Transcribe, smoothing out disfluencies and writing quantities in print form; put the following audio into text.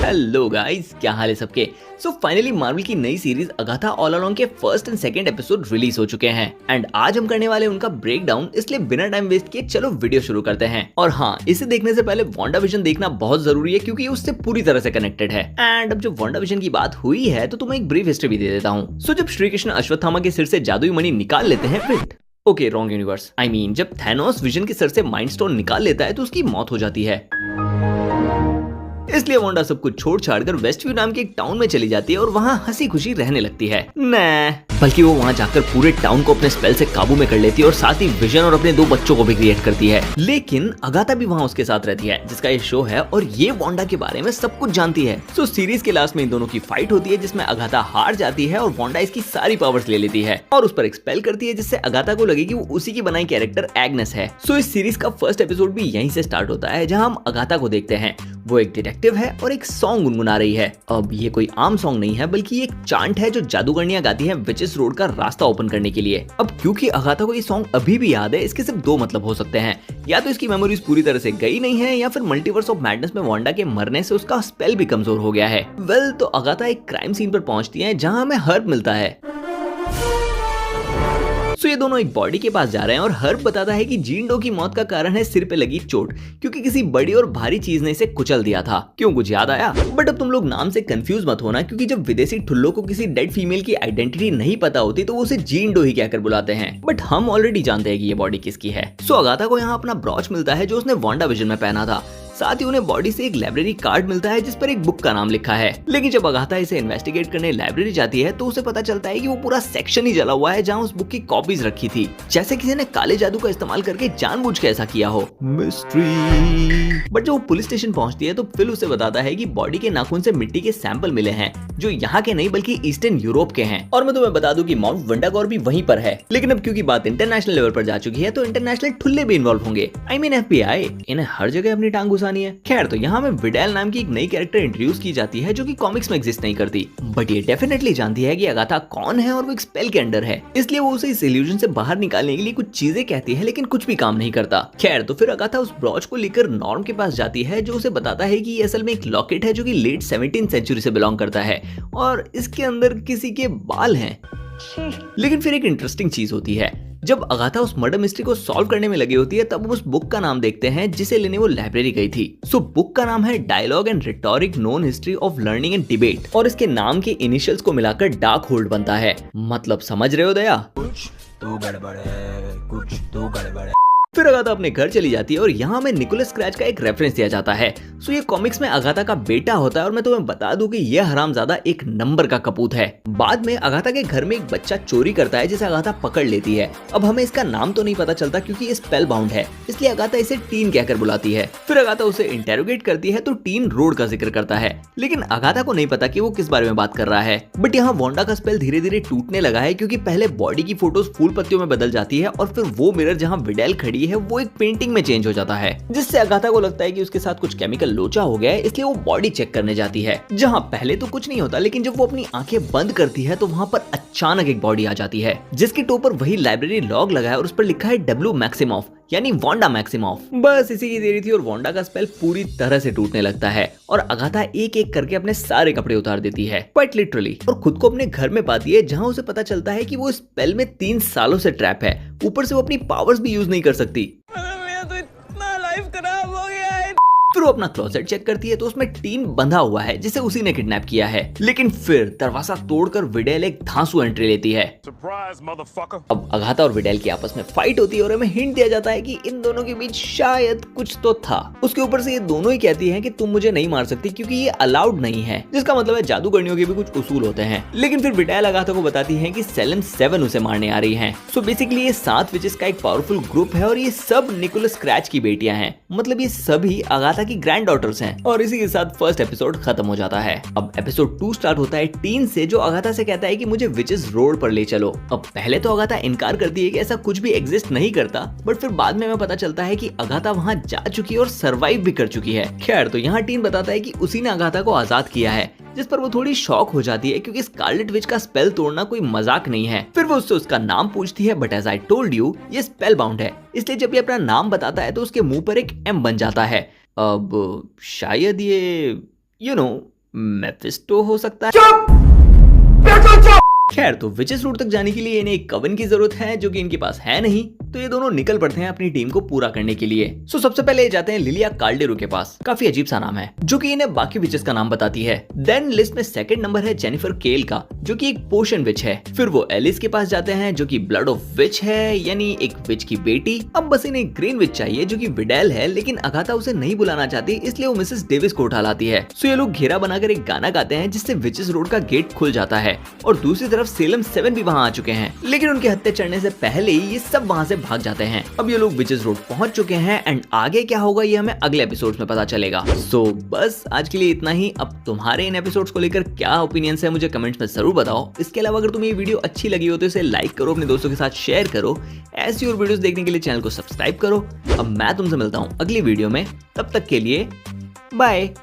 Hello guys, क्या हाल है सबके। सो फाइनली मार्वल की नई सीरीज अगाथा ऑल अलोंग के first and second episode release हो चुके हैं एंड आज हम करने वाले उनका ब्रेक डाउन। इसलिए बिना टाइम वेस्ट किए चलो वीडियो शुरू करते हैं। और हाँ, इसे देखने से पहले वांडाविजन देखना बहुत जरूरी है क्योंकि उससे पूरी तरह से कनेक्टेड है। एंड अब जब वांडाविजन की बात हुई है तो तुम्हें एक ब्रीफ हिस्ट्री भी दे देता हूँ। सो जब श्री कृष्ण अश्वत्थामा के सिर से जादुई मणि निकाल लेते हैं, wait okay wrong universe, I mean जब थैनोस विजन के सर से माइंड स्टोन निकाल लेता है तो उसकी मौत हो जाती है। इसलिए वांडा सब कुछ छोड़ छाड़कर वेस्टव्यू नाम के एक टाउन में चली जाती है और वहाँ हंसी खुशी रहने लगती है। बल्कि वो वहाँ जाकर पूरे टाउन को अपने स्पेल से काबू में कर लेती है और साथ ही विजन और अपने 2 बच्चों को भी क्रिएट करती है। लेकिन अगाथा भी वहाँ उसके साथ रहती है जिसका ये शो है और ये वांडा के बारे में सब कुछ जानती है। सो सीरीज के लास्ट में इन दोनों की फाइट होती है जिसमें अगाथा हार जाती है और वांडा इसकी सारी पावर्स ले लेती है और उस पर एक्सपेल करती है जिससे अगाथा को लगे कि वो उसी की बनाई कैरेक्टर एग्नेस है। सो इस सीरीज का फर्स्ट एपिसोड भी यहीं से स्टार्ट होता है जहाँ हम अगाथा को देखते हैं। वो एक डिटेक्टिव है और एक सॉन्ग गुनगुना रही है। अब ये कोई आम सॉन्ग नहीं है बल्कि एक चांट है जो जादूगरनियां गाती हैं विचेस रोड का रास्ता ओपन करने के लिए। अब क्योंकि अगाथा को ये सॉन्ग अभी भी याद है, इसके सिर्फ 2 मतलब हो सकते हैं। या तो इसकी मेमोरीज पूरी तरह से गई नहीं है या फिर मल्टीवर्स ऑफ मैडनेस में वांडा के मरने से उसका स्पेल भी कमजोर हो गया है। वेल तो अगाथा एक क्राइम सीन पर पहुंचती है जहां हमें हर्ब मिलता है। सो ये दोनों एक बॉडी के पास जा रहे हैं और हर्ब बताता है कि जीन डो की मौत का कारण है सिर पे लगी चोट, क्योंकि किसी बड़ी और भारी चीज ने इसे कुचल दिया था। क्यों, कुछ याद आया? बट अब तुम लोग नाम से कंफ्यूज मत होना, क्योंकि जब विदेशी ठुल्लों को किसी डेड फीमेल की आइडेंटिटी नहीं पता होती तो वो उसे जीन डो ही कहकर बुलाते हैं। बट हम ऑलरेडी जानते हैं कि ये बॉडी किसकी है। सो अगाथा को यहाँ अपना ब्रॉच मिलता है जो उसने वांडाविजन में पहना था। साथ ही उन्हें बॉडी से एक लाइब्रेरी कार्ड मिलता है जिस पर एक बुक का नाम लिखा है। लेकिन जब अगाथा इसे इन्वेस्टिगेट करने लाइब्रेरी जाती है तो उसे पता चलता है कि वो पूरा सेक्शन ही जला हुआ है जहां उस बुक की कॉपीज रखी थी, जैसे किसी ने काले जादू का इस्तेमाल करके जानबूझ के ऐसा किया हो। मिस्ट्री। बट जब वो पुलिस स्टेशन पहुंचती है तो फिल उसे बताता है कि बॉडी के नाखून से मिट्टी के सैंपल मिले हैं जो यहाँ के नहीं बल्कि ईस्टर्न यूरोप के हैं। और मैं तुम्हें बता दूं कि माउंट वंडागोर भी वहीं पर है। लेकिन अब क्योंकि बात इंटरनेशनल लेवल पर जा चुकी है तो इंटरनेशनल ठुल्ले भी इन्वॉल्व होंगे। आई मीन FBI, इन्हें हर जगह अपनी टांग घुसानी है। खैर, तो यहाँ में विडेल नाम की एक नई कैरेक्टर इंट्रोड्यूस की जाती है जो कि कॉमिक्स में एग्जिस्ट नहीं करती, बट ये डेफिनेटली जानती है कि अगाथा कौन है और वो एक स्पेल के अंडर है। इसलिए वो उसे इस इल्यूजन से बाहर निकालने के लिए कुछ चीजें कहती है लेकिन कुछ भी काम नहीं करता। खैर, तो फिर अगाथा उस ब्रॉच को लेकर नॉर्म के पास जाती है जो उसे बताता है कि ये असल में एक लॉकेट है जो कि लेट 17th सेंचुरी से बिलोंग करता है और इसके अंदर किसी के बाल हैं। लेकिन फिर एक इंटरेस्टिंग चीज होती है। जब अगाथा उस मर्डर मिस्ट्री को सॉल्व करने में लगी होती है तब उस बुक का नाम देखते हैं जिसे लेने वो लाइब्रेरी गई थी। सो बुक का नाम है dialogue and rhetoric non history of learning and debate और इसके नाम के इनिशियल्स को मिलाकर डार्क होल्ड बनता है। मतलब समझ रहे हो दया? कुछ तो गड़बड़ है, कुछ तो गड़बड़ है। फिर अगाथा अपने घर चली जाती है और यहाँ में निकोलस स्क्रैच का एक रेफरेंस दिया जाता है। सो ये कॉमिक्स में अगाथा का बेटा होता है और मैं तुम्हें बता दूं कि ये हरामजादा एक नंबर का कपूत है। बाद में अगाथा के घर में एक बच्चा चोरी करता है जिसे अगाथा पकड़ लेती है। अब हमें इसका नाम तो नहीं पता चलता क्योंकि ये स्पेल बाउंड है, इसलिए अगाथा इसे टीन कहकर बुलाती है। फिर अगाथा उसे इंटेरोगेट करती है तो टीन रोड का जिक्र करता है, लेकिन अगाथा को नहीं पता कि वो किस बारे में बात कर रहा है। बट यहाँ वांडा का स्पेल धीरे धीरे टूटने लगा है क्योंकि पहले बॉडी की फोटोज फूल पत्तियों में बदल जाती है और फिर वो मिरर जहाँ विडेल खड़ी है वो एक पेंटिंग में चेंज हो जाता है, जिससे अगाथा को लगता है कि उसके साथ कुछ केमिकल लोचा हो गया है। इसलिए वो बॉडी चेक करने जाती है जहां पहले तो कुछ नहीं होता, लेकिन जब वो अपनी आंखें बंद करती है तो वहां पर अचानक एक बॉडी आ जाती है जिसके टो पर वही लाइब्रेरी लॉग लगा है और उस पर लिखा है W मैक्सिमॉफ, यानी वांडा मैक्सिमॉफ। बस इसी की देरी थी और वांडा का स्पेल पूरी तरह से टूटने लगता है और अगाथा एक एक करके अपने सारे कपड़े उतार देती है, क्वाइट लिटरली, और खुद को अपने घर में पाती है जहां उसे पता चलता है कि वो स्पेल में 3 सालों से ट्रैप है। ऊपर से वो अपनी पावर्स भी यूज नहीं कर सकती। फिर वो अपना क्लोसेट चेक करती है तो उसमें टीन बंधा हुआ है जिसे उसी ने किडनैप किया है। लेकिन फिर दरवाजा तोड़कर विडेल एक धांसू एंट्री लेती है। अब अगाथा और विडेल की आपस में फाइट होती है और हमें हिंट दिया जाता है कि इन दोनों के बीच शायद कुछ तो था। उसके ऊपर से ये दोनों ही कहती हैं कि तुम मुझे नहीं मार सकती क्योंकि ये अलाउड नहीं है, जिसका मतलब है जादूगरनियों के भी कुछ उसूल होते हैं। लेकिन फिर विडेल अगाथा को बताती है कि सेलेम 7 उसे मारने आ रही है। सो बेसिकली ये 7 विचेस का एक पावरफुल ग्रुप है और ये सब निकोलस स्क्रैच की बेटियां हैं। मतलब ये सभी अगाथा की ग्रैंड डॉटर्स हैं। और इसी के साथ फर्स्ट एपिसोड खत्म हो जाता है। अब एपिसोड 2 स्टार्ट होता है टीन से जो अगाथा से कहता है कि मुझे विचेस रोड पर ले चलो। अब पहले तो अगाथा इनकार करती है कि ऐसा कुछ भी एग्जिस्ट नहीं करता, बट फिर बाद में हमें पता चलता है कि अगाथा वहां जा चुकी है और सरवाइव भी कर चुकी है। खैर, तो यहाँ टीन बताता है कि उसी ने अगाथा को आजाद किया है, जिस पर वो थोड़ी शॉक हो जाती है क्योंकि स्कारलेट विच का स्पेल तोड़ना कोई मजाक नहीं है। फिर वो उससे उसका नाम पूछती है, but as I told you ये स्पेल बाउंड है, इसलिए जब ये अपना नाम बताता है तो उसके मुंह पर एक M बन जाता है। अब शायद ये मेफिस्टो हो सकता है। खैर, तो विचेस रूट तक जाने के लिए इन्हें एक कवन की जरूरत है जो कि इनके पास है नहीं, तो ये दोनों निकल पड़ते हैं अपनी टीम को पूरा करने के लिए। सबसे पहले ये जाते हैं लिलिया कार्डेरो के पास, काफी अजीब सा नाम है जो कि इन्हें बाकी विचेस का नाम बताती है। देन लिस्ट में सेकंड नंबर है जेनिफर केल का, जो कि एक पोशन विच है। फिर वो एलिस के पास जाते हैं जो कि ब्लड ऑफ विच है, यानी एक विच की बेटी। अब बस इन्हें ग्रीन विच चाहिए जो कि विडेल है, लेकिन अगाथा उसे नहीं बुलाना चाहती, इसलिए वो मिसेस डेविस को उठा लाती है। सो ये लोग घेरा बनाकर एक गाना गाते हैं जिससे विचेस रोड का गेट खुल जाता है और दूसरी तरफ सेलम 7 भी वहाँ आ चुके हैं, लेकिन उनके हत्या चढ़ने से पहले ही ये सब वहाँ से भाग जाते हैं। अब ये लोग विचेस रोड पहुंच चुके हैं एंड आगे क्या होगा ये हमें अगले एपिसोड्स में पता चलेगा। बस आज के लिए इतना ही। अब तुम्हारे इन एपिसोड्स को लेकर क्या ओपिनियंस है मुझे कमेंट्स में जरूर बताओ। इसके अलावा अगर तुम्हें ये वीडियो अच्छी लगी हो तो इसे लाइक करो, अपने दोस्तों के साथ शेयर करो। ऐसी और वीडियोस देखने के लिए चैनल को सब्सक्राइब करो। अब मैं तुमसे मिलता हूँ अगली वीडियो में, तब तक के लिए बाय।